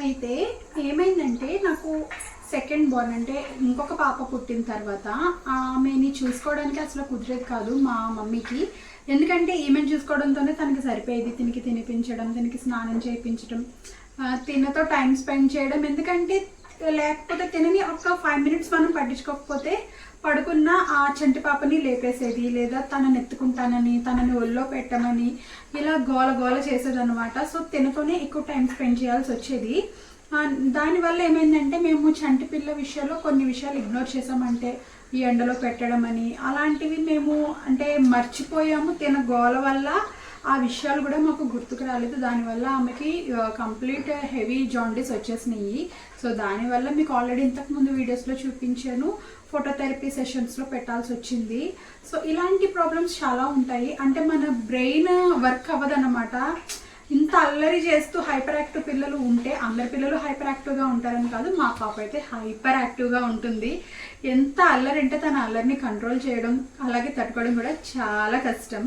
అయితే ఏమైందంటే నాకు సెకండ్ బోర్న్ అంటే ఇంకొక పాప పుట్టిన తర్వాత ఆమెని చూసుకోవడానికి అసలు కుదిరేది కాదు మా మమ్మీకి. ఎందుకంటే ఈమెను చూసుకోవడంతోనే తనకి సరిపోయేది. తినికి తినిపించడం, తినికి స్నానం చేయించడం, తినతో టైం స్పెండ్ చేయడం. ఎందుకంటే లేకపోతే తినని ఒక 5 మినిట్స్ మనం పట్టించుకోకపోతే పడుకున్న ఆ చంటి పాపని లేపేసేది, లేదా తనని ఎత్తుకుంటానని, తనని ఒళ్ళో పెట్టమని ఇలా గోల గోల చేసేదన్నమాట. సో తినతోనే ఎక్కువ టైం స్పెండ్ చేయాల్సి వచ్చేది. దానివల్ల ఏమైందంటే మేము చంటి పిల్ల విషయంలో కొన్ని విషయాలు ఇగ్నోర్ చేసామంటే ఈ ఎండలో పెట్టడం అని అలాంటివి మేము అంటే మర్చిపోయాము. తిన గోల వల్ల ఆ విషయాలు కూడా మాకు గుర్తుకు రాలేదు. దానివల్ల ఆమెకి కంప్లీట్ హెవీ జాండీస్ వచ్చేసినాయి. సో దానివల్ల మీకు ఆల్రెడీ ఇంతకుముందు వీడియోస్లో చూపించాను, ఫోటోథెరపీ సెషన్స్లో పెట్టాల్సి వచ్చింది. సో ఇలాంటి ప్రాబ్లమ్స్ చాలా ఉంటాయి. అంటే మన బ్రెయిన్ వర్క్ అవ్వదన్నమాట. ఇంత అల్లరి చేస్తూ హైపర్ యాక్టివ్ పిల్లలు ఉంటే, అందరి పిల్లలు హైపర్ యాక్టివ్గా ఉంటారని కాదు, మా పాప అయితే హైపర్ యాక్టివ్గా ఉంటుంది. ఎంత అల్లరి అంటే తన అల్లరిని కంట్రోల్ చేయడం అలాగే తట్టుకోవడం కూడా చాలా కష్టం.